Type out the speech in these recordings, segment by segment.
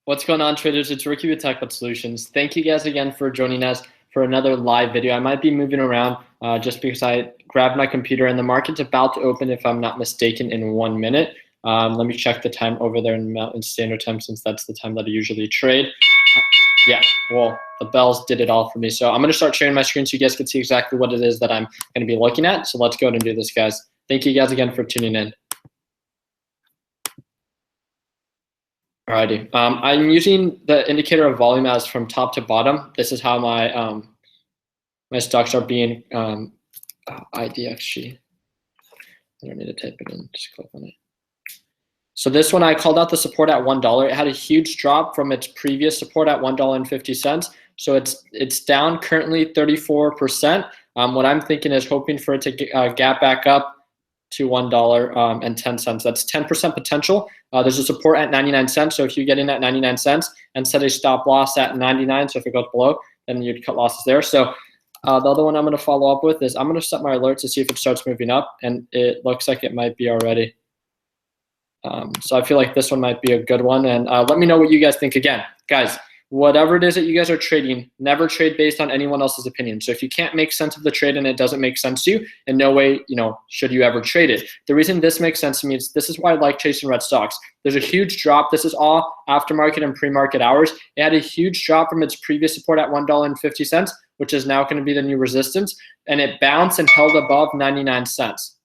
What's going on, traders? It's Ricky with TechBot Solutions. Thank you guys again for joining us for another live video. I might be moving around just because I grabbed my computer and the market's about to open, if I'm not mistaken, in 1 minute. Let me check the time over there in Mountain Standard Time, since that's the time that I usually trade. Yeah, well, the bells did it all for me. So I'm going to start sharing my screen so you guys can see exactly what it is that I'm going to be looking at. So let's go ahead and do this, guys. Thank you guys again for tuning in. Alrighty, I'm using the indicator of volume as from top to bottom. This is how my my stocks are being IDXG. I don't need to type it in, just click on it. So this one, I called out the support at $1. It had a huge drop from its previous support at $1.50. So it's down currently 34%. What I'm thinking is hoping for it to gap back up to $1.10. That's 10% potential. There's a support at 99 cents. So if you get in at 99 cents and set a stop loss at 99, so if it goes below, then you'd cut losses there. So the other one I'm going to follow up with is I'm going to set my alerts to see if it starts moving up, and it looks like it might be already. So I feel like this one might be a good one, and let me know what you guys think. Again, guys, whatever it is that you guys are trading, never trade based on anyone else's opinion. So if you can't make sense of the trade and it doesn't make sense to you, in no way, should you ever trade it. The reason this makes sense to me is this is why I like chasing red stocks. There's a huge drop. This is all aftermarket and pre-market hours. It had a huge drop from its previous support at $1.50, which is now going to be the new resistance, and it bounced and held above 99 cents.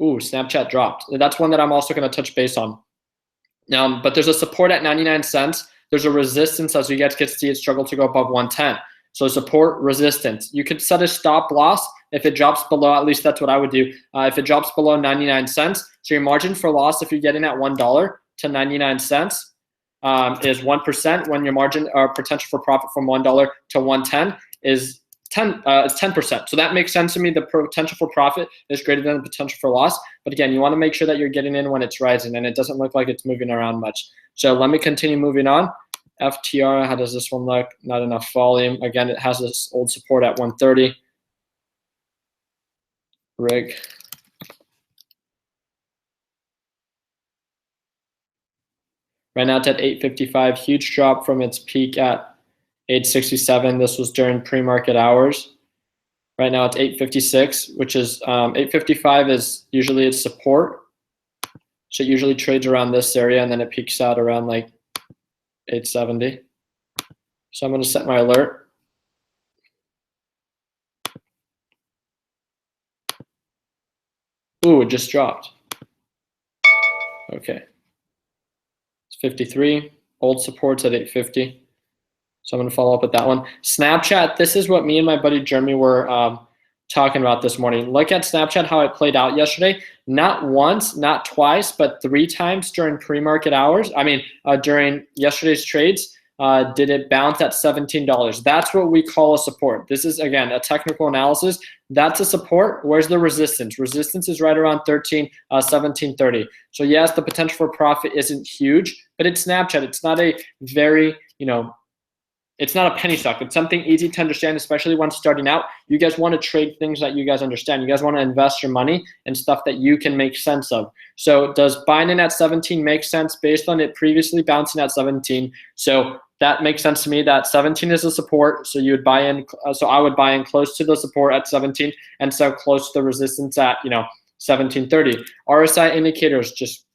Ooh, Snapchat dropped. That's one that I'm also going to touch base on. But there's a support at 99 cents. There's a resistance, as you guys can see, it struggled to go above 110. So support, resistance. You could set a stop loss if it drops below, at least that's what I would do. If it drops below 99 cents, so your margin for loss, if you're getting at $1 to 99 cents, is 1%, when your margin or potential for profit from $1 to 110 is 10%. So that makes sense to me. The potential for profit is greater than the potential for loss. But again, you want to make sure that you're getting in when it's rising, and it doesn't look like it's moving around much. So let me continue moving on. FTR, how does this one look? Not enough volume. Again, it has this old support at 130. Rig. Right now it's at 855. Huge drop from its peak at 867. This was during pre-market hours. Right now it's 856, which is 855 is usually its support. So it usually trades around this area, and then it peaks out around like 870. So I'm going to set my alert. Ooh, it just dropped. Okay. It's 53. Old support's at 850. So I'm going to follow up with that one. Snapchat, this is what me and my buddy Jeremy were talking about this morning. Look at Snapchat, how it played out yesterday. Not once, not twice, but 3 times during pre-market hours. During yesterday's trades, did it bounce at $17. That's what we call a support. This is, again, a technical analysis. That's a support. Where's the resistance? Resistance is right around 1730. So yes, the potential for profit isn't huge, but it's Snapchat. It's not a very, it's not a penny stock. It's something easy to understand, especially when starting out. You guys want to trade things that you guys understand. You guys want to invest your money in stuff that you can make sense of. So does buying in at 17 make sense based on it previously bouncing at 17? So that makes sense to me. That 17 is a support. So you would buy in. So I would buy in close to the support at 17 and so close to the resistance at, 1730. RSI indicators, just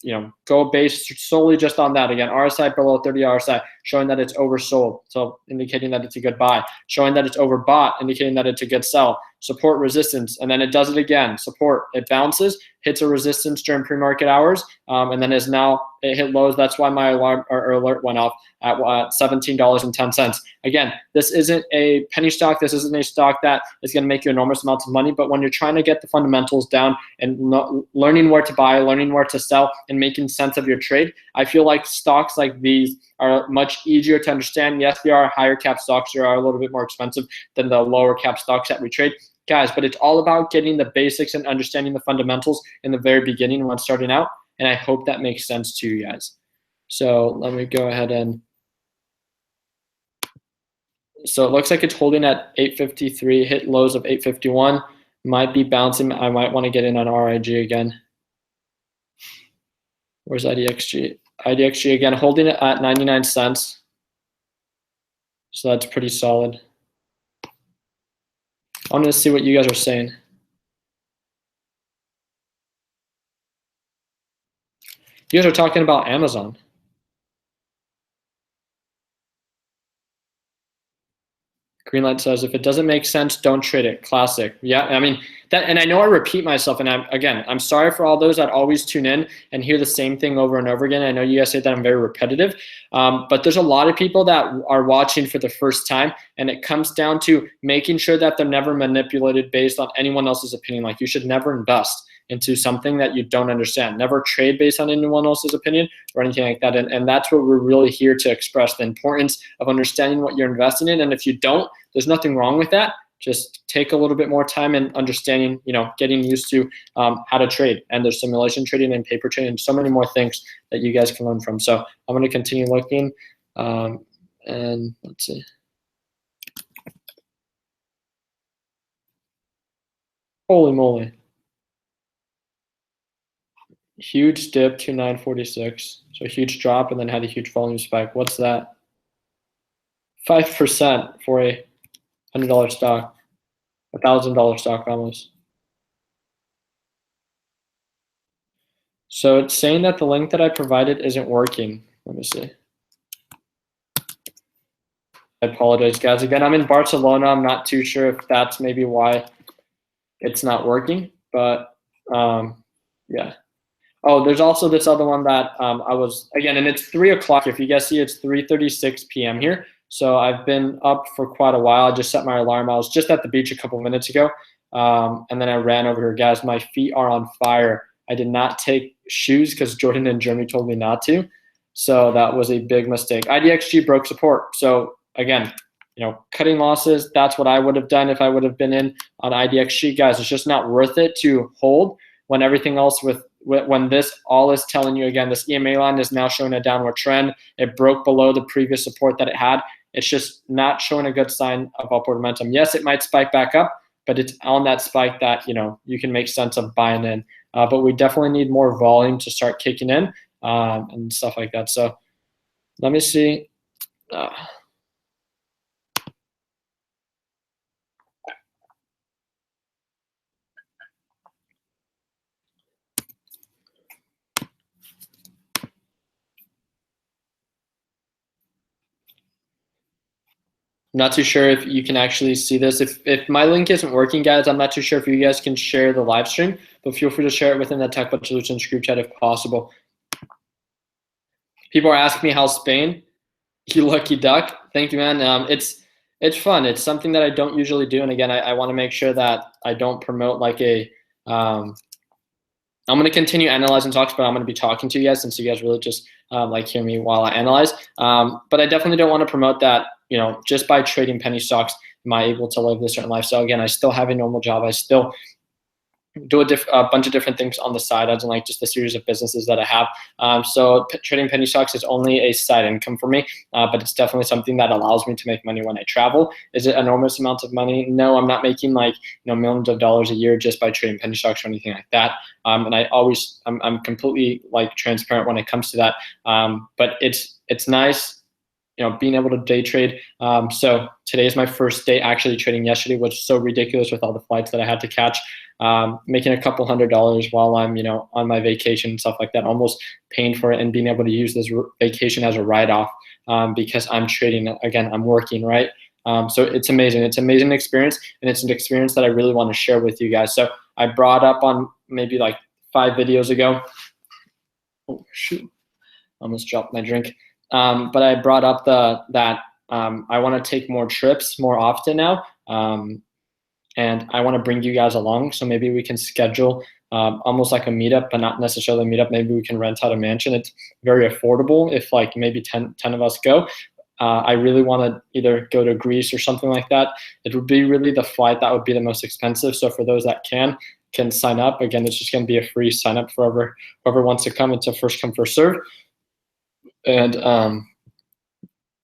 go based solely just on that. Again, RSI below 30 RSI, showing that it's oversold, so indicating that it's a good buy. Showing that it's overbought, indicating that it's a good sell. Support, resistance, and then it does it again. Support, it bounces, hits a resistance during pre-market hours, and then is now it hit lows. That's why my alarm or alert went off at $17.10. Again, this isn't a penny stock. This isn't a stock that is going to make you enormous amounts of money. But when you're trying to get the fundamentals down and learning where to buy, learning where to sell, and making sense of your trade, I feel like stocks like these are much easier to understand. Yes, they are higher cap stocks. They are a little bit more expensive than the lower cap stocks that we trade, guys. But it's all about getting the basics and understanding the fundamentals in the very beginning when starting out. And I hope that makes sense to you guys. So let me go ahead and. So it looks like it's holding at 853, hit lows of 851. Might be bouncing. I might want to get in on RIG again. Where's IDXG? IDXG again, holding it at 99 cents. So that's pretty solid. I wanted to see what you guys are saying. You guys are talking about Amazon. Greenlight says, if it doesn't make sense, don't trade it. Classic. Yeah, I mean, that, and I know I repeat myself, and I'm sorry for all those that always tune in and hear the same thing over and over again. I know you guys say that I'm very repetitive, but there's a lot of people that are watching for the first time, and it comes down to making sure that they're never manipulated based on anyone else's opinion. Like, you should never invest into something that you don't understand. Never trade based on anyone else's opinion or anything like that. And that's what we're really here to express, the importance of understanding what you're investing in. And if you don't, there's nothing wrong with that. Just take a little bit more time and understanding, getting used to how to trade. And there's simulation trading and paper trading and so many more things that you guys can learn from. So I'm going to continue looking. And let's see. Holy moly. Huge dip to 946. So a huge drop and then had a huge volume spike. What's that? 5% for a $100 stock, $1,000 stock almost. So it's saying that the link that I provided isn't working. Let me see. I apologize, guys. Again, I'm in Barcelona. I'm not too sure if that's maybe why it's not working, but yeah. Oh, there's also this other one that I was, again, and it's 3 o'clock. If you guys see, it's 3:36 p.m. here. So I've been up for quite a while. I just set my alarm. I was just at the beach a couple minutes ago, and then I ran over here. Guys, my feet are on fire. I did not take shoes because Jordan and Jeremy told me not to. So that was a big mistake. IDXG broke support. So again, cutting losses, that's what I would have done if I would have been in on IDXG. Guys, it's just not worth it to hold when everything else when this all is telling you, again, this EMA line is now showing a downward trend. It broke below the previous support that it had. It's just not showing a good sign of upward momentum. Yes, it might spike back up, but it's on that spike that, you can make sense of buying in. But we definitely need more volume to start kicking in and stuff like that. So let me see. I'm not too sure if you can actually see this. If my link isn't working, guys, I'm not too sure if you guys can share the live stream, but feel free to share it within the Tech Budget Solutions group chat if possible. People are asking me how's Spain. You lucky duck. Thank you, man. It's fun. It's something that I don't usually do. And again, I want to make sure that I don't promote like I'm going to continue analyzing talks, but I'm going to be talking to you guys since you guys really just like hear me while I analyze. But I definitely don't want to promote that, just by trading penny stocks, am I able to live this certain lifestyle? Again, I still have a normal job. I still do a bunch of different things on the side, as in like just a series of businesses that I have. So trading penny stocks is only a side income for me, but it's definitely something that allows me to make money when I travel. Is it enormous amounts of money? No, I'm not making like millions of dollars a year just by trading penny stocks or anything like that. And I'm completely like transparent when it comes to that. But it's nice, being able to day trade. So today is my first day actually trading. Yesterday was so ridiculous with all the flights that I had to catch. Making a couple $100 while I'm, on my vacation and stuff like that, almost paying for it and being able to use this vacation as a write-off because I'm trading. Again, I'm working, right? So it's amazing. It's an amazing experience, and it's an experience that I really want to share with you guys. So I brought up on maybe like 5 videos ago. Oh, shoot. Almost dropped my drink. But I brought up that I want to take more trips more often now. And I want to bring you guys along. So maybe we can schedule almost like a meetup, but not necessarily a meetup. Maybe we can rent out a mansion. It's very affordable if like maybe 10 of us go. I really want to either go to Greece or something like that. It would be really the flight that would be the most expensive. So for those that can sign up. Again, it's just going to be a free sign up for whoever wants to come. It's a first come, first serve. And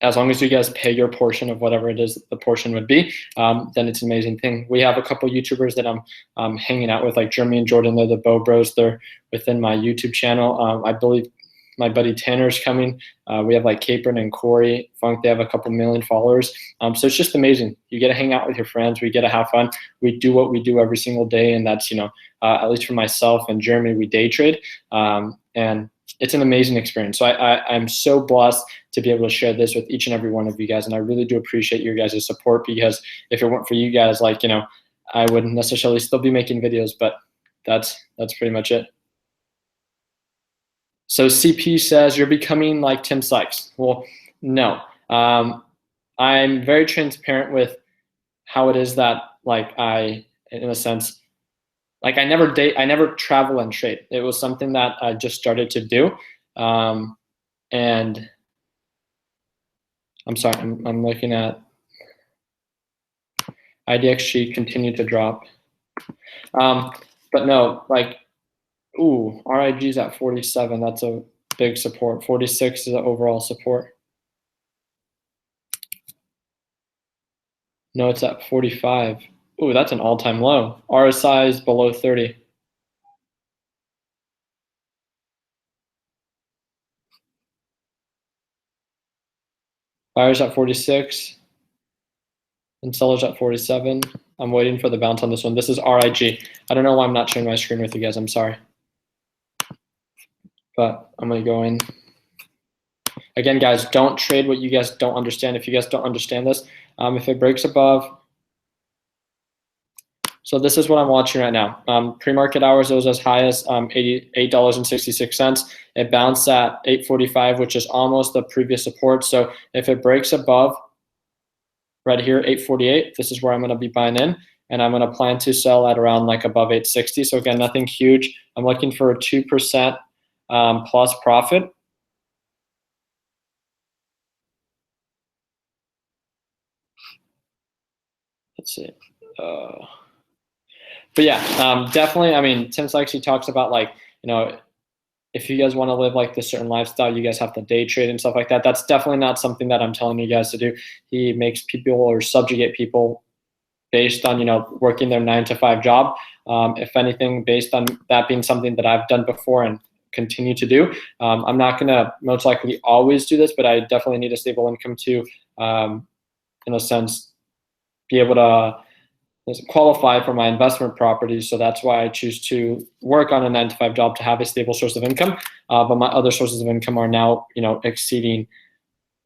as long as you guys pay your portion of whatever it is the portion would be, then it's an amazing thing. We have a couple YouTubers that I'm hanging out with, like Jeremy and Jordan. They're the Bow Bros. They're within my YouTube channel. I believe my buddy Tanner's coming. We have like Capron and Corey Funk. They have a couple million followers. So it's just amazing. You get to hang out with your friends. We get to have fun. We do what we do every single day, and that's, at least for myself and Jeremy, we day trade, and it's an amazing experience. So I'm so blessed to be able to share this with each and every one of you guys, and I really do appreciate your guys' support, because if it weren't for you guys, like, I wouldn't necessarily still be making videos, but that's pretty much it. So CP says, you're becoming like Tim Sykes. Well, no. I'm very transparent with how it is that, like, I, in a sense, like, I never travel and trade. It was something that I just started to do. And I'm sorry, I'm looking at IDXG continue to drop. But no, like, ooh, RIG's at 47. That's a big support. 46 is the overall support. No, it's at 45. Ooh, that's an all-time low. RSI is below 30. Buyers at 46. And sellers at 47. I'm waiting for the bounce on this one. This is RIG. I don't know why I'm not sharing my screen with you guys. I'm sorry. But I'm going to go in. Again, guys, don't trade what you guys don't understand. If you guys don't understand this, if it breaks above. So this is what I'm watching right now. Pre-market hours, it was as high as $88.66. It bounced at 845, which is almost the previous support. So if it breaks above right here, 848, this is where I'm going to be buying in. And I'm going to plan to sell at around like above 860. So again, nothing huge. I'm looking for a 2% plus profit. Let's see. But yeah, definitely. I mean, Tim Sykes, he talks about, like, if you guys want to live like this certain lifestyle, you guys have to day trade and stuff like that. That's definitely not something that I'm telling you guys to do. He makes people or subjugate people based on, working their 9-to-5 job. If anything, based on that being something that I've done before and continue to do. I'm not going to most likely always do this, but I definitely need a stable income to, in a sense, be able to qualify for my investment properties. So that's why I choose to work on a 9-to-5 job to have a stable source of income. But my other sources of income are now, exceeding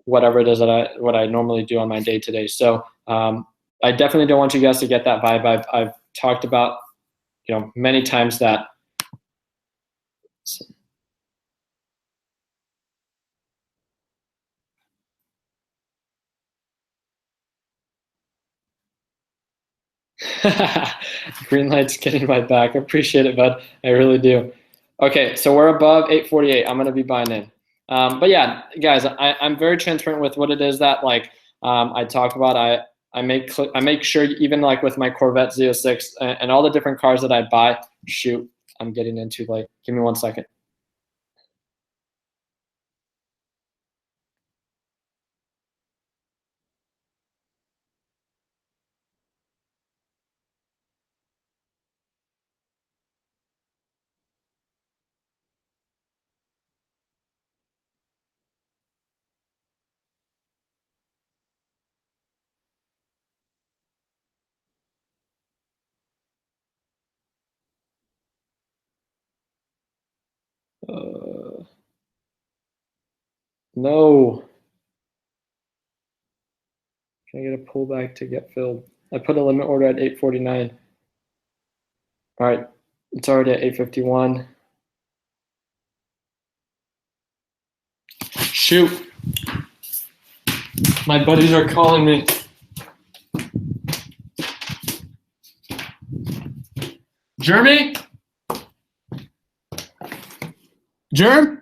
whatever it is that what I normally do on my day-to-day. So I definitely don't want you guys to get that vibe. I've talked about, many times that. Green light's getting my back. I appreciate it, bud. I really do. Okay, so we're above 848. I'm gonna be buying in. But yeah, guys, I'm very transparent with what it is that, like, I talk about. I make sure, even like with my Corvette Z06 and all the different cars that I buy. Shoot, I'm getting in too late. Give me 1 second. No. Can I get a pullback to get filled? I put a limit order at 849. All right, it's already at 851. Shoot. My buddies are calling me. Jeremy? Jerm?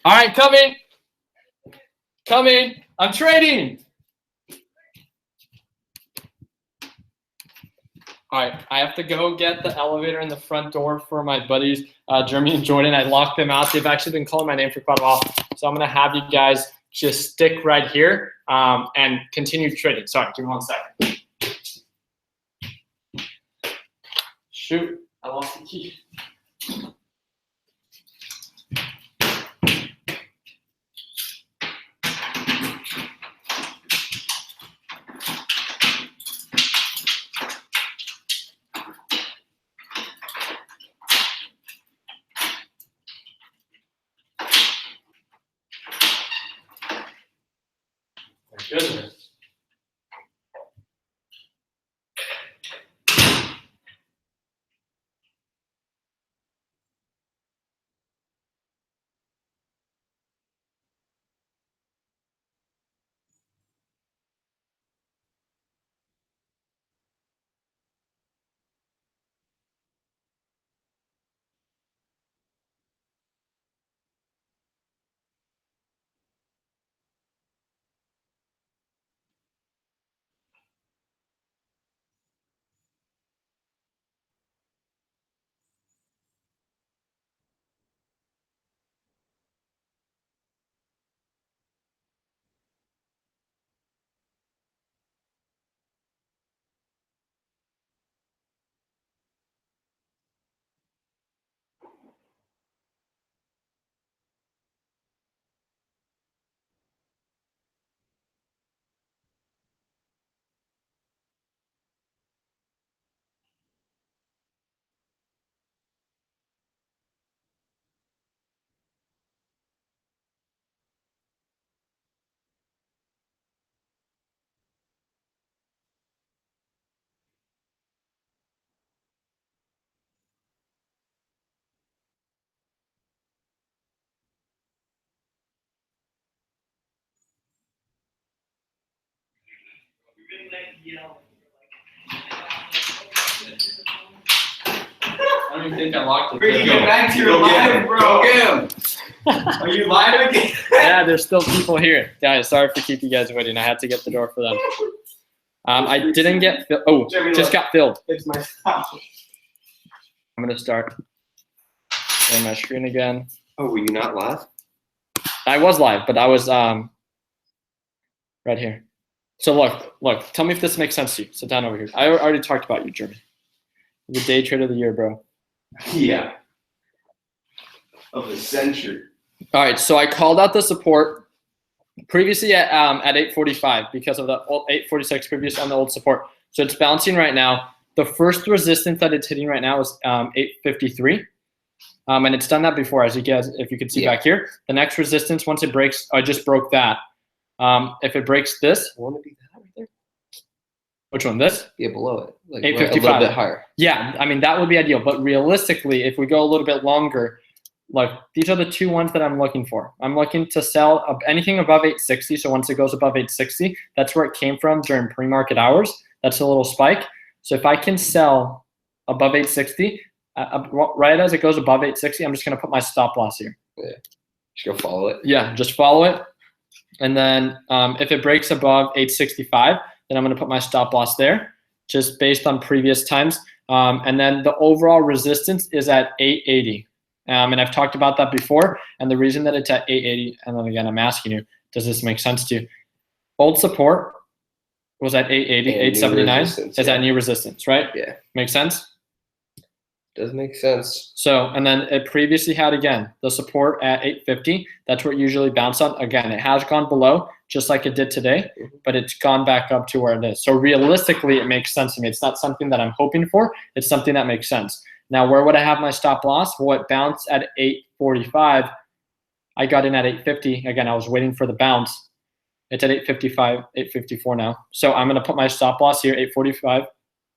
All right, coming. Coming. I'm trading. All right, I have to go get the elevator in the front door for my buddies, Jeremy and Jordan. I locked them out. They've actually been calling my name for quite a while. So I'm going to have you guys just stick right here and continue trading. Sorry, give me 1 second. Shoot, I lost the key. goodness. I don't even think I locked it. Freaking go back to your live, bro. Go get him. Are you live again? Yeah, there's still people here. Guys, sorry for keeping you guys waiting. I had to get the door for them. I didn't get filled. Oh, just got filled. It's my stop. I'm going to start sharing my screen again. Oh, were you not live? I was live, but I was right here. So look, tell me if this makes sense to you. Sit down over here. I already talked about you, Jeremy. The day trade of the year, bro. Yeah. Of the century. All right, so I called out the support previously at 845 because of the 846 previous on the old support. So it's bouncing right now. The first resistance that it's hitting right now is 853. And it's done that before, as you guys, if you can see back here. The next resistance, once it breaks, I just broke that. If it breaks this, Want to be that right there? which one? This? Yeah, below it. Like 855. a little bit higher. Yeah, I mean, that would be ideal. But realistically, if we go a little bit longer, like these are the two ones that I'm looking for. I'm looking to sell anything above 860. So once it goes above 860, that's where it came from during pre-market hours. That's a little spike. So if I can sell above 860, right as it goes above 860, I'm just going to put my stop loss here. Yeah. Just go follow it. Yeah, just follow it. And then if it breaks above 865, then I'm going to put my stop loss there, just based on previous times. And then the overall resistance is at 880. And I've talked about that before. And the reason that it's at 880, and then again, I'm asking you, does this make sense to you? Old support was at 880, 879 is at new resistance, right? Yeah. Make sense? Does make sense. So, and then it previously had, again, the support at 850. That's where it usually bounced on. Again, it has gone below, just like it did today, but it's gone back up to where it is. So realistically, it makes sense to me. It's not something that I'm hoping for. It's something that makes sense. Now, where would I have my stop loss? Well, it bounced at 845. I got in at 850. Again, I was waiting for the bounce. It's at 855, 854 now. So I'm going to put my stop loss here, 845,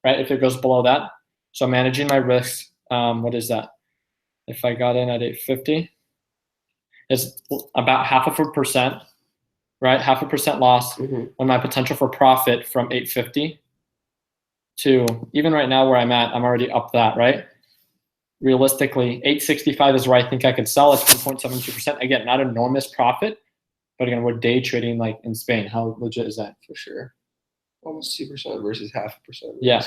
right, if it goes below that. So I'm managing my risk. What is that? If I got in at 850, it's about 0.5%, right? 0.5% loss when my potential for profit from 850 to even right now where I'm at, I'm already up that, right? Realistically, 865 is where I think I could sell. It's 1.72%. Again, not enormous profit, but again, we're day trading like in Spain. How legit is that? For sure. Almost 2% versus 0.5%. Yeah.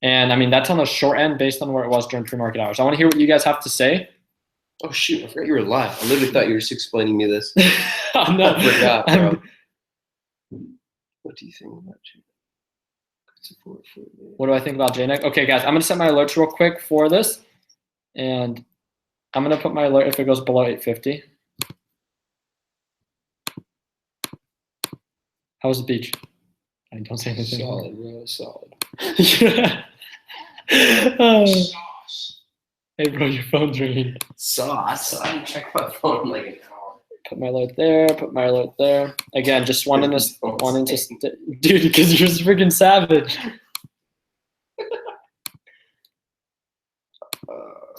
And I mean, that's on the short end based on where it was during pre-market hours. I want to hear what you guys have to say. Oh, shoot. I forgot you were live. I literally thought you were just explaining me this. No, I forgot, bro. What do you think about JNEG? What do I think about JNEG? Okay, guys, I'm going to set my alerts real quick for this. And I'm going to put my alert if it goes below 850. How was the beach? I don't say anything. Solid, bro. Solid. Yeah. Oh. Hey, bro, your phone's ringing. Sauce. I haven't checked my phone in like an hour. Put my alert there. Put my alert there. Again, just wanting to dude, because you're freaking savage.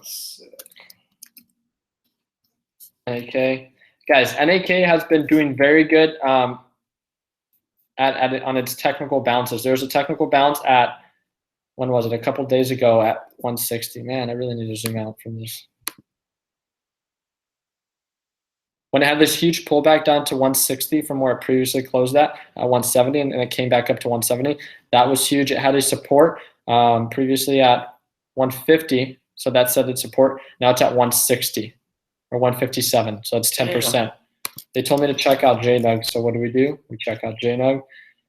Sick. NAK. Guys, NAK has been doing very good on its technical bounces. There's a technical bounce at, when was it? A couple days ago at 160. Man, I really need to zoom out from this. When it had this huge pullback down to 160 from where it previously closed at 170, and it came back up to 170, that was huge. It had a support previously at 150, so that set its support. Now it's at 160 or 157, so it's 10%. They told me to check out JNUG, so what do? We check out JNUG.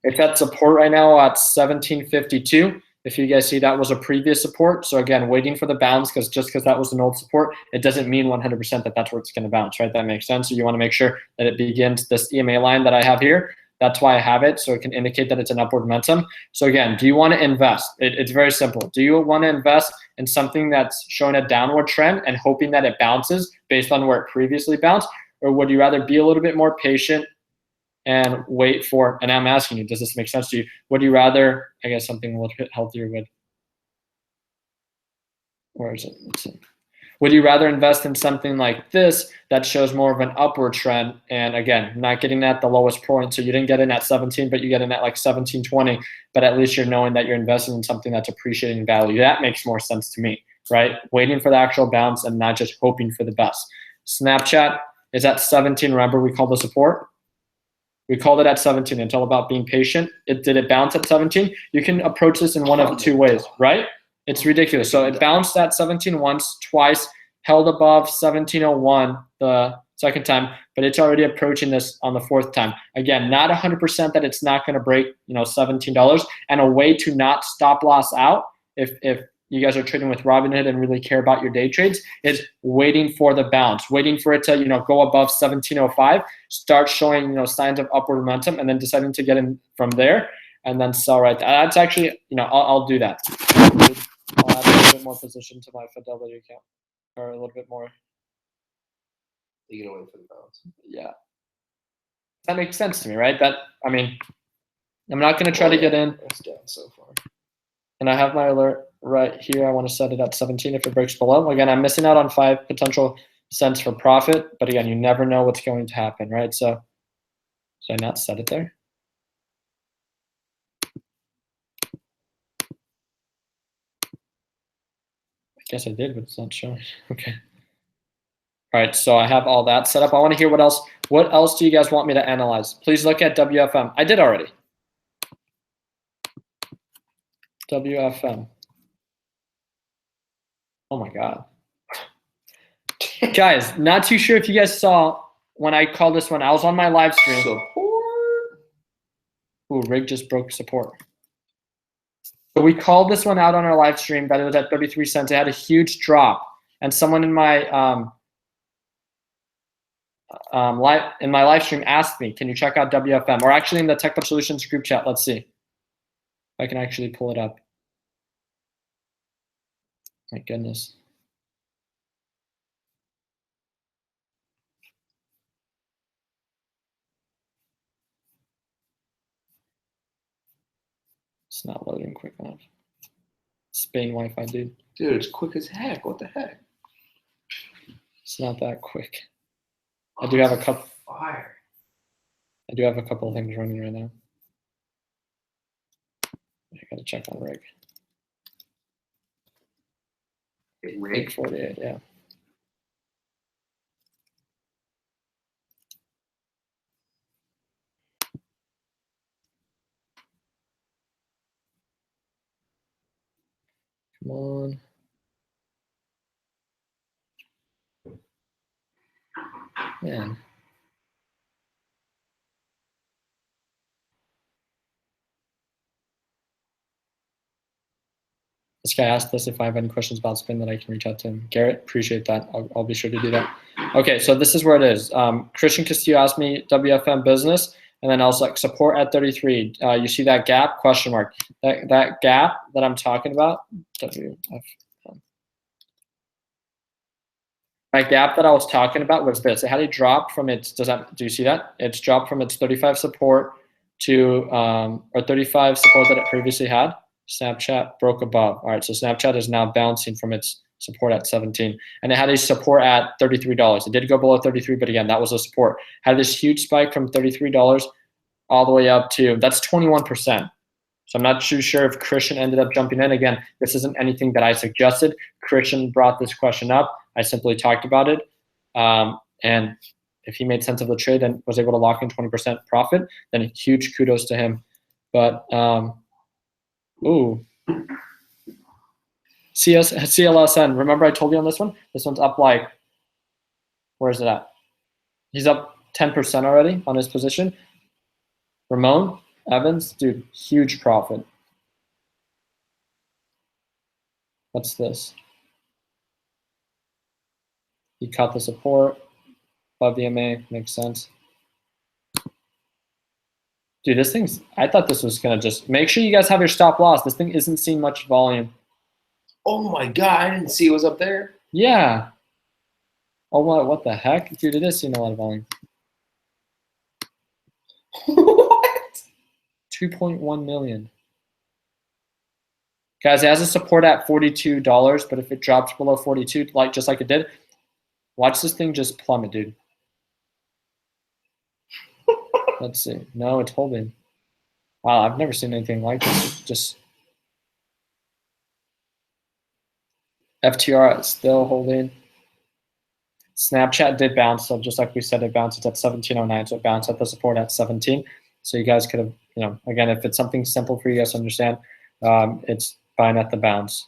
It's at support right now at 1752. If you guys see, that was a previous support. So again, waiting for the bounce, because just because that was an old support, it doesn't mean 100% that that's where it's going to bounce, right? That makes sense. So you want to make sure that it begins this EMA line that I have here. That's why I have it, so it can indicate that it's an upward momentum. So again, do you want to invest? It's very simple. Do you want to invest in something that's showing a downward trend and hoping that it bounces based on where it previously bounced? Or would you rather be a little bit more patient and wait for, and I'm asking you, does this make sense to you? Would you rather, I guess, something a little bit healthier would, where is it? Let's see. Would you rather invest in something like this that shows more of an upward trend? And again, not getting at the lowest point. So you didn't get in at 17, but you get in at like 1720, but at least you're knowing that you're investing in something that's appreciating value. That makes more sense to me, right? Waiting for the actual bounce and not just hoping for the best. Snapchat is at 17. Remember, we called the support. We called it at 17. It's all about being patient. Did it bounce at 17? You can approach this in one of two ways, right? It's ridiculous. So it bounced at 17 once, twice, held above 1701 the second time, but it's already approaching this on the fourth time. Again, not 100% that it's not going to break, $17. And a way to not stop loss out, if you guys are trading with Robinhood and really care about your day trades, is waiting for the bounce, waiting for it to go above 1705, start showing signs of upward momentum, and then deciding to get in from there and then sell right there. That's actually, I'll do that. I'll add a little bit more position to my Fidelity account, or a little bit more. You gonna wait for the bounce? Yeah, that makes sense to me, right? I'm not gonna try to get in. It's down so far. And I have my alert right here. I want to set it at 17 if it breaks below. Again, I'm missing out on 5 potential cents for profit, but again, you never know what's going to happen, right? So, should I not set it there? I guess I did, but it's not showing. Okay. All right, so I have all that set up. I want to hear what else. What else do you guys want me to analyze? Please look at WFM. I did already. WFM. Oh my God. Guys, not too sure if you guys saw when I called this one. I was on my live stream. Support. Ooh, rig just broke support. So we called this one out on our live stream that it was at 33 cents. It had a huge drop. And someone in my live stream asked me, can you check out WFM? Or actually in the Tech Solutions group chat, let's see if I can actually pull it up. My goodness. It's not loading quick enough. Spain Wi-Fi, dude. Dude, it's quick as heck. What the heck? It's not that quick. I do have a couple. Fire. I do have a couple of things running right now. I gotta check on rig. Rig 48, yeah. Come on. Man. This guy asked us if I have any questions about spin that I can reach out to him. Garrett, appreciate that. I'll be sure to do that. Okay, so this is where it is. Christian Castillo asked me WFM business, and then I was like support at 33. You see that gap? Question mark. That gap that I'm talking about. WFM. My gap that I was talking about was this. It had a drop from its, do you see that? It's dropped from its 35 support to, or 35 support that it previously had. Snapchat broke above. All right, so Snapchat is now bouncing from its support at 17. And it had a support at $33. It did go below 33, but again, that was a support. Had this huge spike from $33 all the way up to, that's 21%. So I'm not too sure if Christian ended up jumping in. Again, this isn't anything that I suggested. Christian brought this question up. I simply talked about it. And if he made sense of the trade and was able to lock in 20% profit, then huge kudos to him. But, CLSN, remember I told you on this one? This one's up like, where is it at? He's up 10% already on his position. Ramon Evans, dude, huge profit. What's this? He caught the support above EMA, makes sense. Dude, this thing's, I thought this was gonna just, make sure you guys have your stop loss. This thing isn't seeing much volume. Oh my God, I didn't see it was up there. Yeah. Oh, what the heck? Dude, it is seeing a lot of volume. What? 2.1 million. Guys, it has a support at $42, but if it drops below 42, like just like it did, watch this thing just plummet, dude. Let's see. No, it's holding. Wow, I've never seen anything like this. Just FTR is still holding. Snapchat did bounce, so just like we said, it bounced at 1709, so it bounced at the support at 17. So you guys could have, you know, again, if it's something simple for you guys to understand, it's buying at the bounce.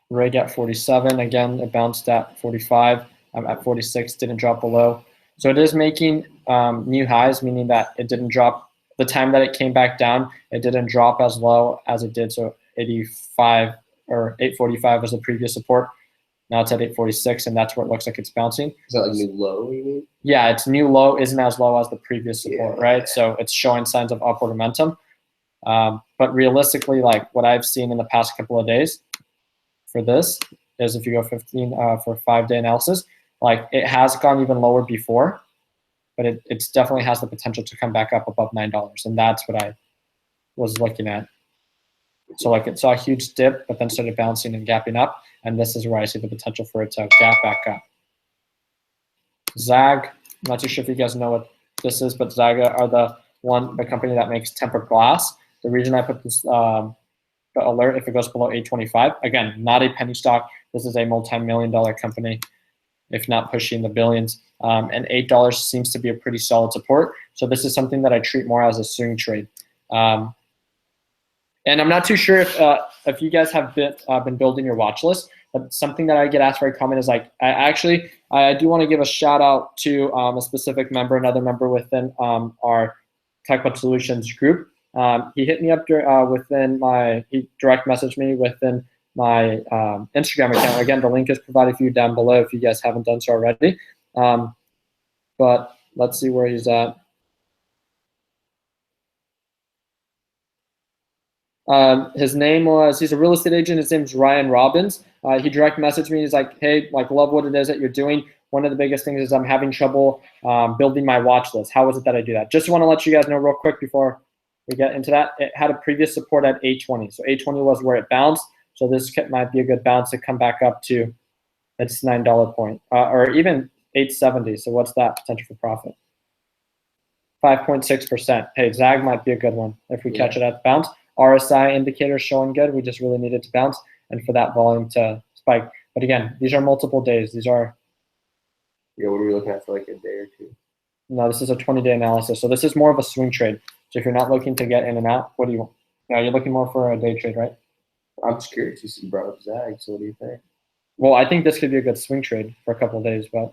Rig at 47, again, it bounced at 45. I'm at 46, didn't drop below. So it is making new highs, meaning that it didn't drop. The time that it came back down, it didn't drop as low as it did. So 85 or 845 was the previous support. Now it's at 846, and that's where it looks like it's bouncing. Is that like new low, you mean? Yeah, its new low isn't as low as the previous support, Yeah. right? So it's showing signs of upward momentum. But realistically, like what I've seen in the past couple of days for this is if you go 15 for 5-day analysis, like it has gone even lower before, but it's definitely has the potential to come back up above $9. And that's what I was looking at. So like it saw a huge dip, but then started bouncing and gapping up. And this is where I see the potential for it to gap back up. Zag, I'm not too sure if you guys know what this is, but Zaga are the company that makes tempered glass. The reason I put this alert if it goes below 825, again, not a penny stock. This is a multi-million-dollar company, if not pushing the billions. And $8 seems to be a pretty solid support. So this is something that I treat more as a swing trade. And I'm not too sure if you guys have been building your watch list, but something that I get asked very common is like, I do want to give a shout out to a specific member, another member within our Talk About Solutions group. He hit me up within he direct messaged me within my Instagram account. Again, the link is provided for you down below if you guys haven't done so already. But let's see where he's at. His name was, he's a real estate agent. His name is Ryan Robbins. He direct messaged me. He's like, hey, like, love what it is that you're doing. One of the biggest things is I'm having trouble building my watch list. How is it that I do that? Just want to let you guys know real quick before we get into that. It had a previous support at 820. So 820 was where it bounced. So this might be a good bounce to come back up to its $9 point, or even 870. So what's that potential for profit? 5.6%. Hey, Zag might be a good one if we catch it at the bounce. RSI indicator showing good. We just really needed to bounce and for that volume to spike. But again, these are multiple days. These are. Yeah, what are we looking at for like a day or two? No, this is a 20-day analysis. So this is more of a swing trade. So if you're not looking to get in and out, what do you want? Yeah, you're looking more for a day trade, right? I'm just curious. You brought up Zag, so what do you think? Well, I think this could be a good swing trade for a couple of days, but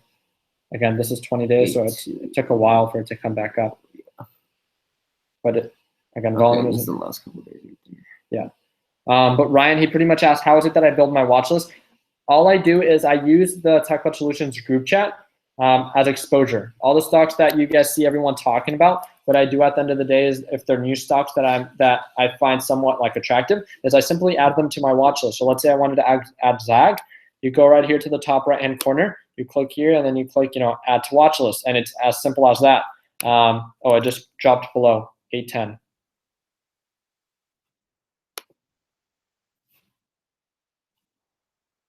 again, this is 20 days, so it took a while for it to come back up. But again, volume is the last couple of days. Yeah. But Ryan, he pretty much asked, how is it that I build my watch list? All I do is I use the Tech Club Solutions group chat as exposure. All the stocks that you guys see everyone talking about, what I do at the end of the day is if they're new stocks that I find somewhat like attractive, is I simply add them to my watch list. So let's say I wanted to add Zag. You go right here to the top right-hand corner. You click here, and then you click, add to watch list, and it's as simple as that. Oh, it just dropped below 810.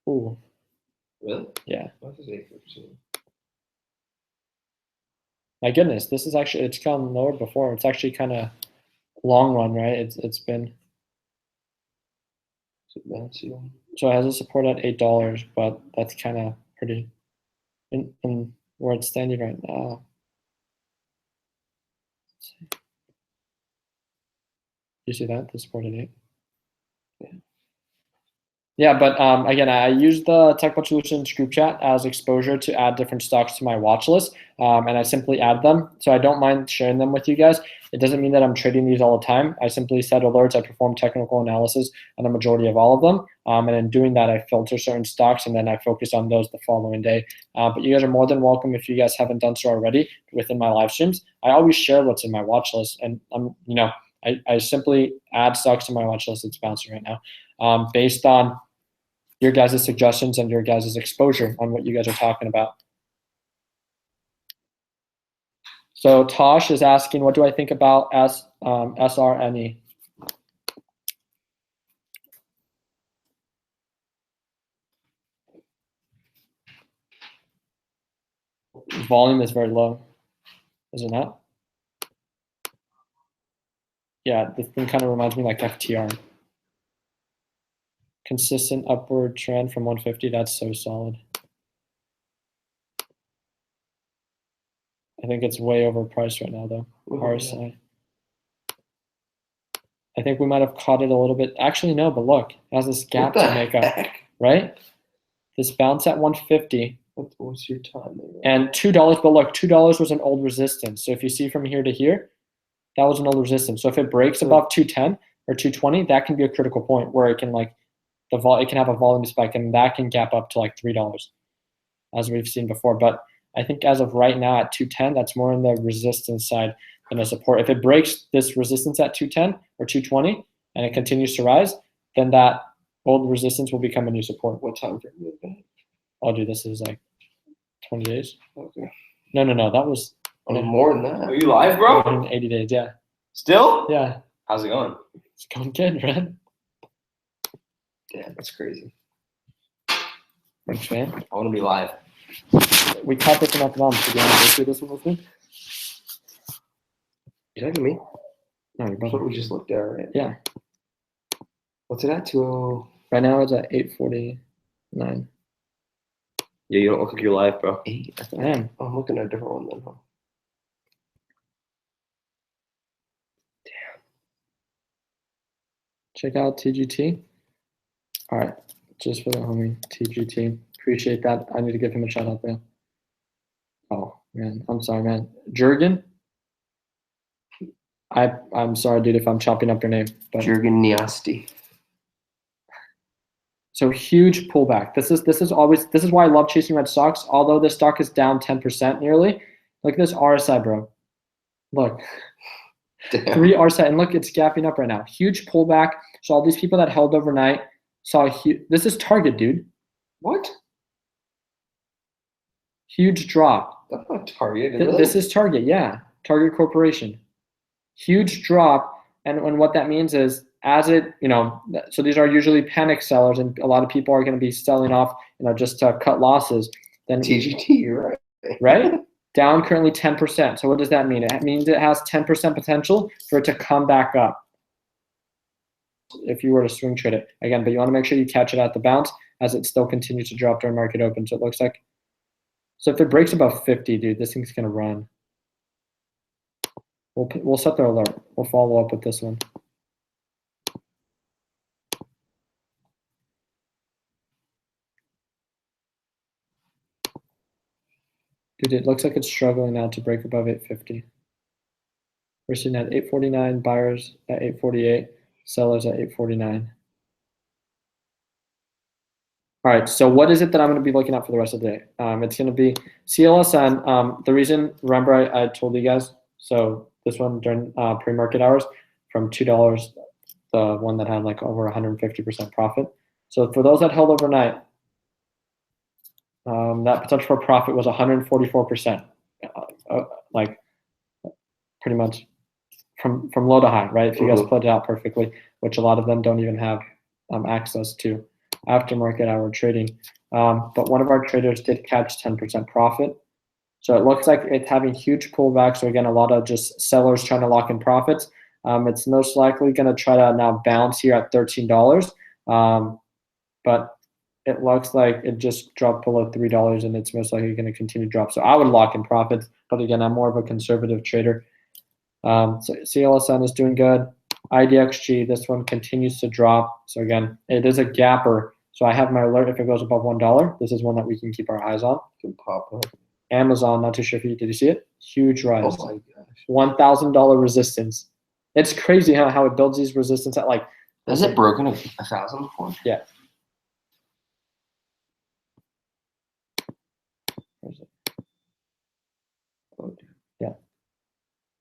Ooh. Really? Yeah. What is 815? My goodness, this is actually, it's gone lower before. It's actually kind of long run, right? It's been. So it has a support at $8, but that's kind of pretty in where it's standing right now. You see that? The support at 8. Yeah, but again, I use the Technical Solutions group chat as exposure to add different stocks to my watch list, and I simply add them. So I don't mind sharing them with you guys. It doesn't mean that I'm trading these all the time. I simply set alerts. I perform technical analysis on the majority of all of them, and in doing that, I filter certain stocks, and then I focus on those the following day. But you guys are more than welcome if you guys haven't done so already within my live streams. I always share what's in my watch list, and I simply add stocks to my watch list. It's bouncing right now, based on your guys' suggestions and your guys' exposure on what you guys are talking about. So Tosh is asking, what do I think about SRNE? Volume is very low, is it not? Yeah, this thing kind of reminds me like FTR. Consistent upward trend from 150, that's so solid. I think it's way overpriced right now though, RSI. I think we might have caught it a little bit. Actually, no, but look, it has this gap to make up, right? This bounce at 150. What's your time? And $2, but look, $2 was an old resistance. So if you see from here to here, that was an old resistance. So if it breaks above 210 or 220, that can be a critical point where it can it can have a volume spike, and that can gap up to like $3, as we've seen before. But I think as of right now at 210, that's more on the resistance side than a support. If it breaks this resistance at 210 or 220 and it continues to rise, then that old resistance will become a new support. What time frame is that? Oh, dude, this is like 20 days. Okay. No, that was more than that. Are you live, bro? 180 days, yeah. Still? Yeah. How's it going? It's going good, man. Yeah, that's crazy. Thanks, man. I want to be live. We caught this one at the moment. Do you want to go through this one with me? You talking to me? No, you're That's both. what we just looked at, right? Yeah. What's it at? 20? Right now it's at 849. Yeah, you don't look like you're live, bro. 8. I am. Oh, I'm looking at a different one then, huh? Check out TGT. All right. Just for the homie, TGT. Appreciate that. I need to give him a shout out there. Oh, man. I'm sorry, man. Jurgen? I'm sorry, dude, if I'm chopping up your name. But Jurgen Niasti. so huge pullback. This is why I love chasing red stocks. Although this stock is down 10% nearly. Look at this RSI, bro. Look. Damn. 3 RSI, and look, it's gapping up right now. Huge pullback. So all these people that held overnight saw this is Target, dude. What? Huge drop. That's not Target. Really? This is Target, yeah. Target Corporation. Huge drop, and what that means is as it, so these are usually panic sellers, and a lot of people are going to be selling off, just to cut losses. Then TGT, you're right. Right? Down currently 10%. So what does that mean? It means it has 10% potential for it to come back up if you were to swing trade it. Again, but you want to make sure you catch it at the bounce as it still continues to drop during market open. So it looks like, so if it breaks above 50, dude, this thing's going to run. We'll set the alert. We'll follow up with this one. Dude, it looks like it's struggling now to break above 850. We're sitting at 849, buyers at 848, sellers at 849. All right, so what is it that I'm going to be looking at for the rest of the day? It's going to be CLSN. The reason, remember I told you guys, so this one during pre-market hours from $2, the one that had like over 150% profit. So for those that held overnight, That potential for profit was 144%, like pretty much from low to high, right? If you guys put it out perfectly, which a lot of them don't even have access to aftermarket hour trading. But one of our traders did catch 10% profit. So it looks like it's having huge pullback. So again, a lot of just sellers trying to lock in profits. It's most likely going to try to now bounce here at $13. But it looks like it just dropped below $3 and it's most likely going to continue to drop. So I would lock in profits. But again, I'm more of a conservative trader. So CLSN is doing good. IDXG, this one continues to drop. So again, it is a gapper. So I have my alert if it goes above $1. This is one that we can keep our eyes on. Can pop up. Amazon, not too sure if you did you see it? Huge rise. Oh my gosh. $1,000 resistance. It's crazy how it builds these resistance at like. Has it broken 1,000 before? Yeah. Where's it? Oh, dude. Yeah.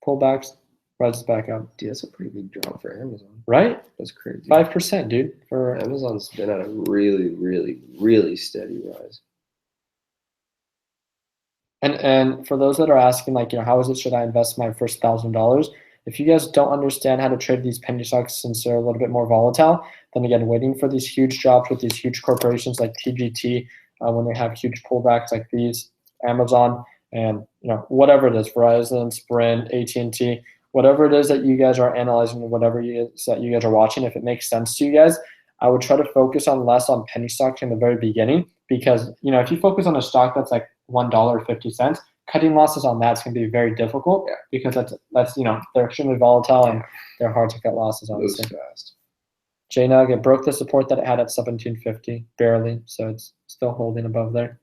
Pullbacks, rises back up. Dude, that's a pretty big drop for Amazon. Right? That's crazy. 5%, dude. For Amazon's been at a really, really, really steady rise. And for those that are asking, like, how is it, should I invest my first $1,000? If you guys don't understand how to trade these penny stocks since they're a little bit more volatile, then again, waiting for these huge drops with these huge corporations like TGT, when they have huge pullbacks like these, Amazon, and whatever it is, Verizon, Sprint, AT&T, whatever it is that you guys are analyzing, whatever it is that you guys are watching, if it makes sense to you guys, I would try to focus on less on penny stocks in the very beginning, because if you focus on a stock that's like $1.50, cutting losses on that's going to be very difficult, because that's they're extremely volatile and they're hard to cut losses on. Moves fast. JNUG, it broke the support that it had at 1750, barely, so it's still holding above there.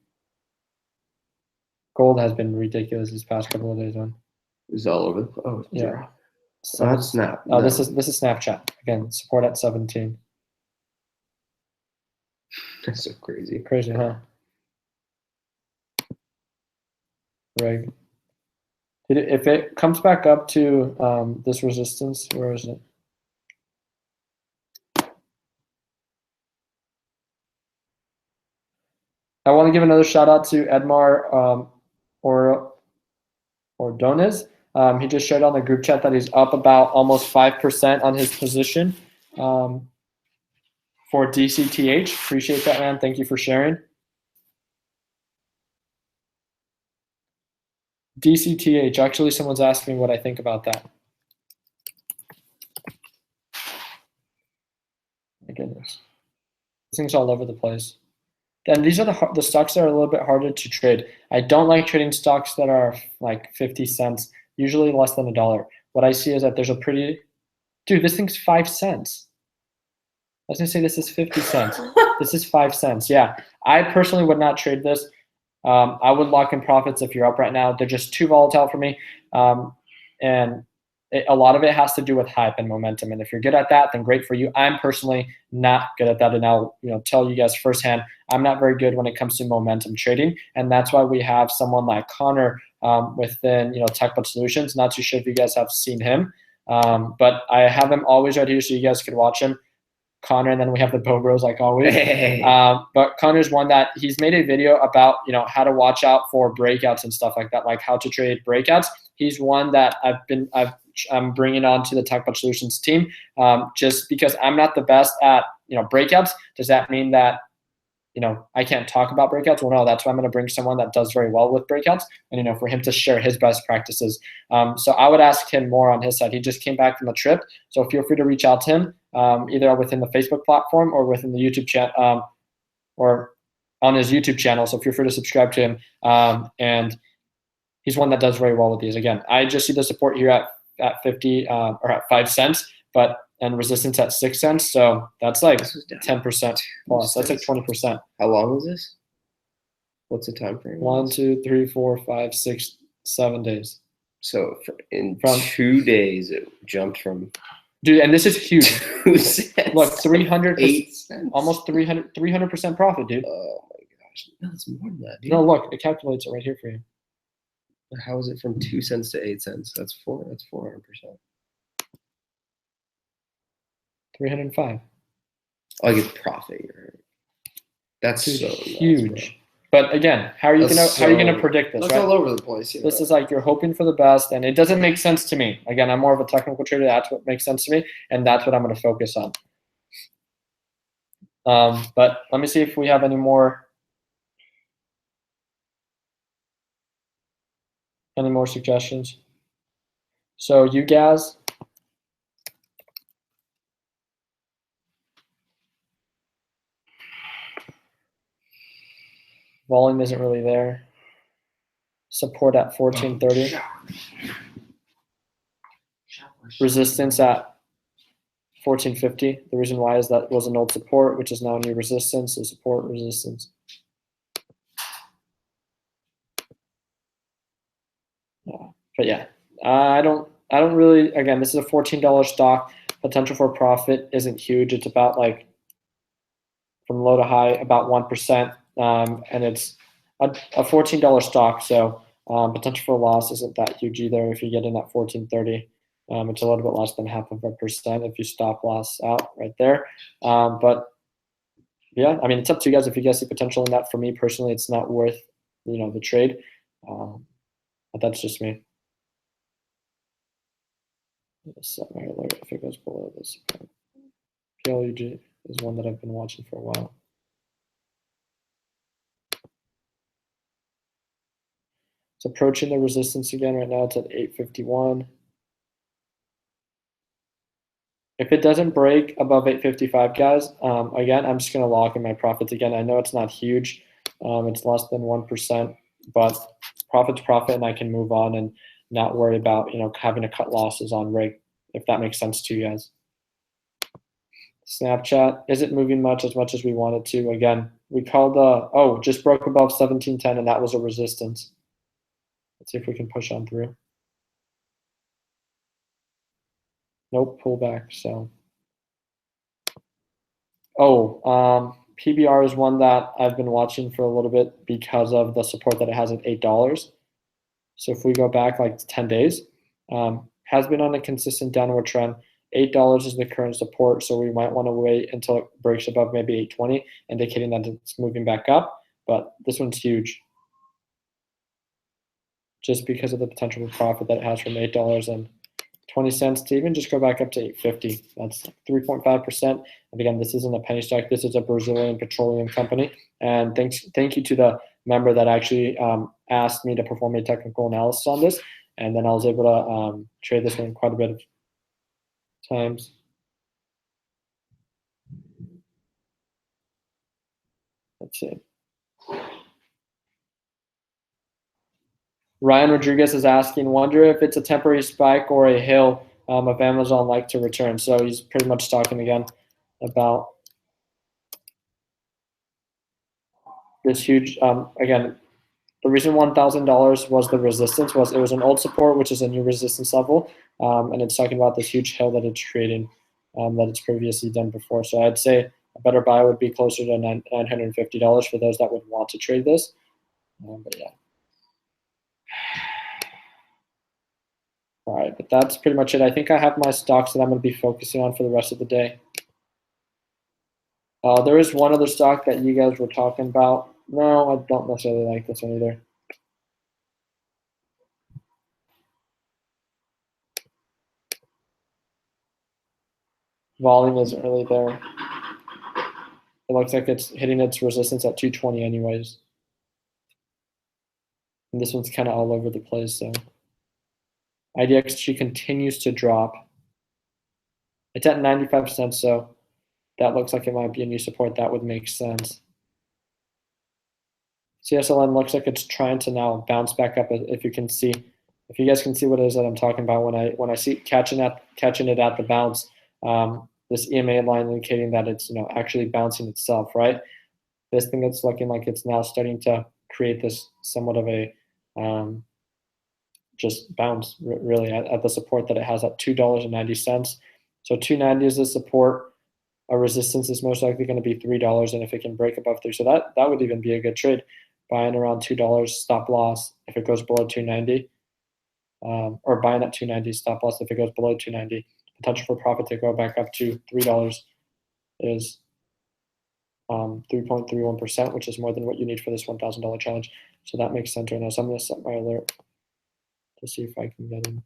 Gold has been ridiculous these past couple of days, man. It's all over. Oh, Yeah. So that's Snap. Oh, this is Snapchat again. Support at 17. That's so crazy. Crazy, huh? Reg. If it comes back up to this resistance, where is it? I want to give another shout out to Edmar Ordonez. He just shared on the group chat that he's up about almost 5% on his position for DCTH. Appreciate that, man. Thank you for sharing. DCTH. Actually, someone's asking what I think about that. My goodness. This thing's all over the place. And these are the stocks that are a little bit harder to trade. I don't like trading stocks that are like 50 cents, usually less than $1. What I see is that there's a pretty, dude, this thing's 5 cents. I was gonna say this is 50 cents. This is 5 cents. Yeah, I personally would not trade this. I would lock in profits if you're up right now. They're just too volatile for me. And a lot of it has to do with hype and momentum. And if you're good at that, then great for you. I'm personally not good at that. And I'll tell you guys firsthand, I'm not very good when it comes to momentum trading. And that's why we have someone like Connor within TechBot Solutions. Not too sure if you guys have seen him. But I have him always right here so you guys could watch him. Connor, and then we have the Bobros like always. But Connor's one that he's made a video about how to watch out for breakouts and stuff like that, like how to trade breakouts. He's one that I'm bringing on to the TechBot Solutions team, just because I'm not the best at breakouts. Does that mean that I can't talk about breakouts? Well, no, that's why I'm going to bring someone that does very well with breakouts, and for him to share his best practices. So I would ask him more on his side. He just came back from a trip, so feel free to reach out to him, either within the Facebook platform or within the YouTube chat, or on his YouTube channel. So feel free to subscribe to him. And he's one that does very well with these. Again, I just see the support here at 50 or at 5 cents, and resistance at 6 cents. So that's like 10% plus. That's like 20%. How long was this? What's the time frame? 1, 2, 3, 4, 5, 6, 7 days. So in 2 days, it jumped from. Dude, and this is huge. 2 cents. Look, 300, 8 cents. almost 300% profit, dude. Oh my gosh, no, it's more than that, dude. No, look, it calculates it right here for you. How is it from 2 cents to 8 cents? That's 400%. 305. Oh, I get profit here. That's Dude, so huge. nuts, But again, how are you That's gonna so- predict this, That's right? all over the place. Yeah. This is like you're hoping for the best, and it doesn't make sense to me. Again, I'm more of a technical trader. That's what makes sense to me, and that's what I'm going to focus on. But let me see if we have any more suggestions. So you guys, volume isn't really there. Support at 1430. Resistance at 1450. The reason why is that was an old support, which is now a new resistance. So support, resistance. But yeah, I don't really. Again, this is a $14 stock. Potential for profit isn't huge. It's about like from low to high about 1%, and it's a $14 stock. So potential for loss isn't that huge either. If you get in at 1430, it's a little bit less than 0.5% if you stop loss out right there. But yeah, I mean, it's up to you guys if you guys see potential in that. For me personally, it's not worth the trade, but that's just me. Set my alert if it goes below this. PLUG is one that I've been watching for a while. It's approaching the resistance again right now. It's at 851. If it doesn't break above 855, guys, again, I'm just going to lock in my profits again. I know it's not huge. It's less than 1%, but profit's profit, and I can move on and not worry about having to cut losses on rig, if that makes sense to you guys. Snapchat isn't moving as much as we wanted to. Again, we called just broke above 1710, and that was a resistance. Let's see if we can push on through. Nope, pullback. So PBR is one that I've been watching for a little bit because of the support that it has at $8. So if we go back like 10 days, has been on a consistent downward trend. $8 is the current support, so we might want to wait until it breaks above maybe 820, indicating that it's moving back up. But this one's huge, just because of the potential for profit that it has from $8.20 to even just go back up to 850. That's 3.5%. And again, this isn't a penny stock. This is a Brazilian petroleum company. And thank you to the member that actually asked me to perform a technical analysis on this. And then I was able to trade this one quite a bit of times. Let's see. Ryan Rodriguez is asking, wonder if it's a temporary spike or a hill of Amazon like to return. So he's pretty much talking again about this huge, again, the reason $1,000 was the resistance was it was an old support, which is a new resistance level, and it's talking about this huge hill that it's creating that it's previously done before. So I'd say a better buy would be closer to $950 for those that would want to trade this. But yeah. All right, but that's pretty much it. I think I have my stocks that I'm going to be focusing on for the rest of the day. There is one other stock that you guys were talking about. No, I don't necessarily like this one either. Volume isn't really there. It looks like it's hitting its resistance at 220 anyways. And this one's kind of all over the place, so. IDXG continues to drop. It's at 95 cents, so that looks like it might be a new support. That would make sense. CSLN looks like it's trying to now bounce back up. If you guys can see what it is that I'm talking about when I see catching it at the bounce, this EMA line indicating that it's actually bouncing itself, right? This thing that's looking like it's now starting to create this somewhat of a just bounce really at the support that it has at $2.90. So 290 is the support. A resistance is most likely going to be $3, and if it can break above 3, so that would even be a good trade. Buying around $2, stop loss if it goes below 290, or buying at 290, stop loss if it goes below 290. Potential for profit to go back up to $3 is 3.31%, which is more than what you need for this $1,000 challenge. So that makes sense right now. So I'm going to set my alert to see if I can get in.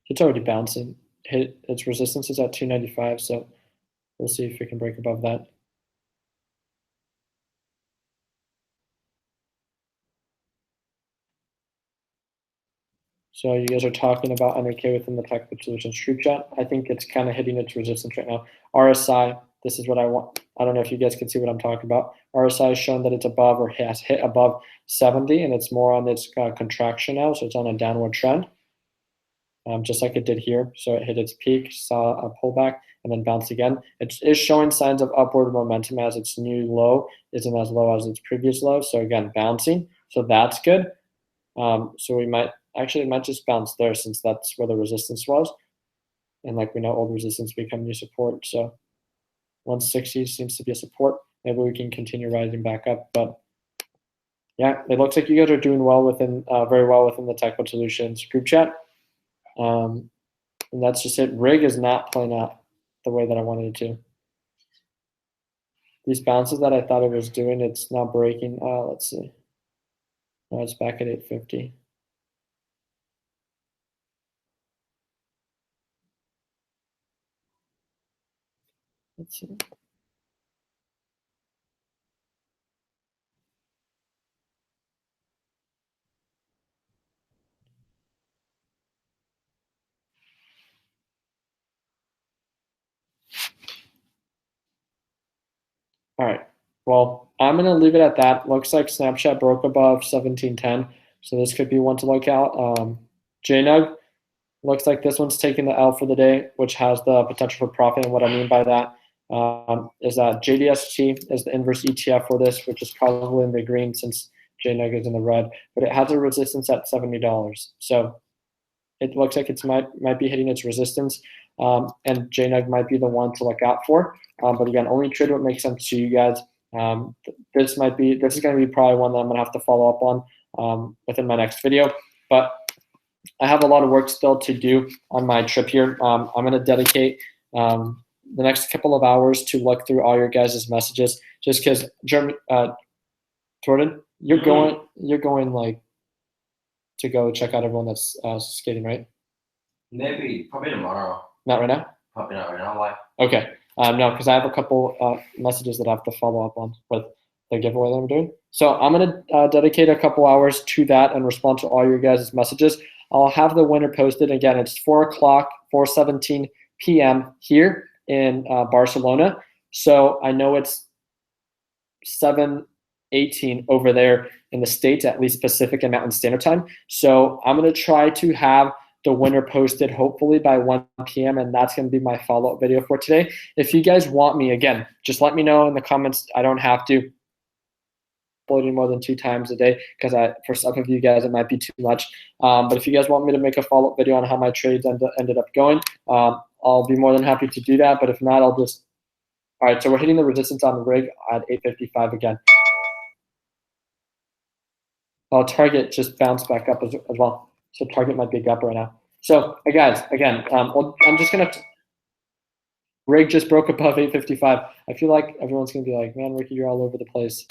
It's already bouncing. Hit its resistance is at 295, so we'll see if we can break above that. So you guys are talking about NRK within the Technical Solutions group chat. I think it's kind of hitting its resistance right now. RSI, this is what I want. I don't know if you guys can see what I'm talking about. RSI has shown that it's above or has hit above 70, and it's more on its contraction now, so it's on a downward trend, just like it did here. So it hit its peak, saw a pullback, and then bounced again. It is showing signs of upward momentum as its new low isn't as low as its previous low. So again, bouncing. So that's good. So we might actually, it might just bounce there since that's where the resistance was. And like we know, old resistance become new support. So 160 seems to be a support. Maybe we can continue rising back up. But yeah, it looks like you guys are doing well within, very well within the Technical Solutions group chat. And that's just it. Rig is not playing out the way that I wanted it to. These bounces that I thought it was doing, it's now breaking. Let's see. No, it's back at 850. Let's see. All right. Well, I'm going to leave it at that. Looks like Snapchat broke above 1710. So this could be one to look out. JNUG, looks like this one's taking the L for the day, which has the potential for profit. And what I mean by that is that JDST is the inverse ETF for this, which is probably in the green since JNUG is in the red. But it has a resistance at $70. So it looks like it might be hitting its resistance. And JNUG might be the one to look out for. But again, only trade what makes sense to you guys. This is going to be probably one that I'm going to have to follow up on within my next video. But I have a lot of work still to do on my trip here. I'm going to dedicate the next couple of hours to look through all your guys' messages, just because Jordan, you're going like to go check out everyone that's skating, right? Maybe, probably tomorrow. Not right now? Probably not right now. Why? Okay. No, because I have a couple messages that I have to follow up on with the giveaway that I'm doing. So I'm going to dedicate a couple hours to that and respond to all your guys' messages. I'll have the winner posted. Again, it's 4 o'clock, 4:17 p.m. here in Barcelona. So I know it's 7:18 over there in the States, at least Pacific and Mountain Standard Time. So I'm going to try to have the winner posted hopefully by 1 p.m. and that's going to be my follow-up video for today. If you guys want me, again, just let me know in the comments. I don't have to uploading more than 2 times a day because for some of you guys it might be too much. But if you guys want me to make a follow-up video on how my trades ended up going, I'll be more than happy to do that. But if not, I'll just. All right, so we're hitting the resistance on the rig at 855 again. Target just bounced back up as well. So target might be a gap right now. So guys, again, I'm just gonna. Rig just broke above 855. I feel like everyone's gonna be like, man, Ricky, you're all over the place.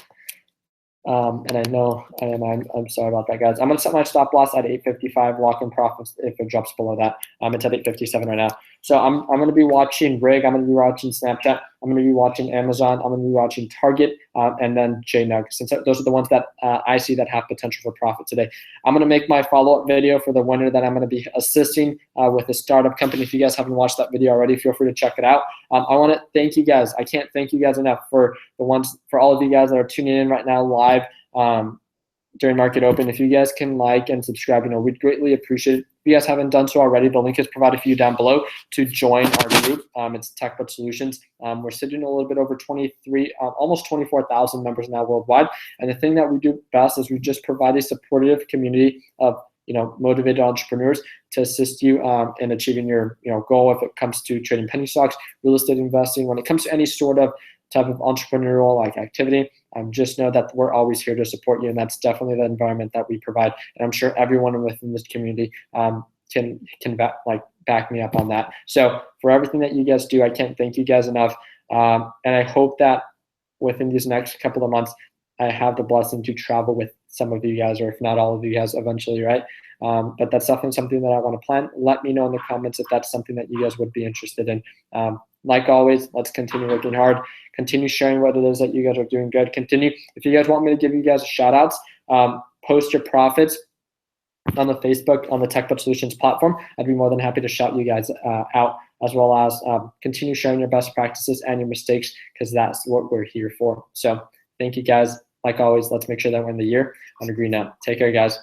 And I know I am. I'm sorry about that, guys. I'm gonna set my stop loss at 855. Lock in profits if it drops below that. It's at 857 right now. So I'm gonna be watching Rig. I'm gonna be watching Snapchat. I'm gonna be watching Amazon. I'm gonna be watching Target, and then JNUG. Since those are the ones that I see that have potential for profit today. I'm gonna make my follow-up video for the winner that I'm gonna be assisting with a startup company. If you guys haven't watched that video already, feel free to check it out. I want to thank you guys. I can't thank you guys enough for all of you guys that are tuning in right now live during Market Open. If you guys can like and subscribe, we'd greatly appreciate it. If you guys haven't done so already, the link is provided for you down below to join our group. It's TechBud Solutions. We're sitting a little bit over 23, almost 24,000 members now worldwide. And the thing that we do best is we just provide a supportive community of motivated entrepreneurs to assist you in achieving your goal if it comes to trading penny stocks, real estate investing, when it comes to any sort of type of entrepreneurial like activity. Just know that we're always here to support you, and that's definitely the environment that we provide. And I'm sure everyone within this community can back me up on that. So for everything that you guys do, I can't thank you guys enough. And I hope that within these next couple of months, I have the blessing to travel with some of you guys, or if not all of you guys eventually, right? But that's definitely something that I want to plan. Let me know in the comments if that's something that you guys would be interested in. Like always, let's continue working hard, continue sharing what it is that you guys are doing good. Continue, if you guys want me to give you guys shout outs, post your profits on the Facebook, on the TechBud Solutions platform. I'd be more than happy to shout you guys out, as well as continue sharing your best practices and your mistakes, because that's what we're here for. So thank you guys. Like always, let's make sure that we're in the year on a green note. Take care, guys.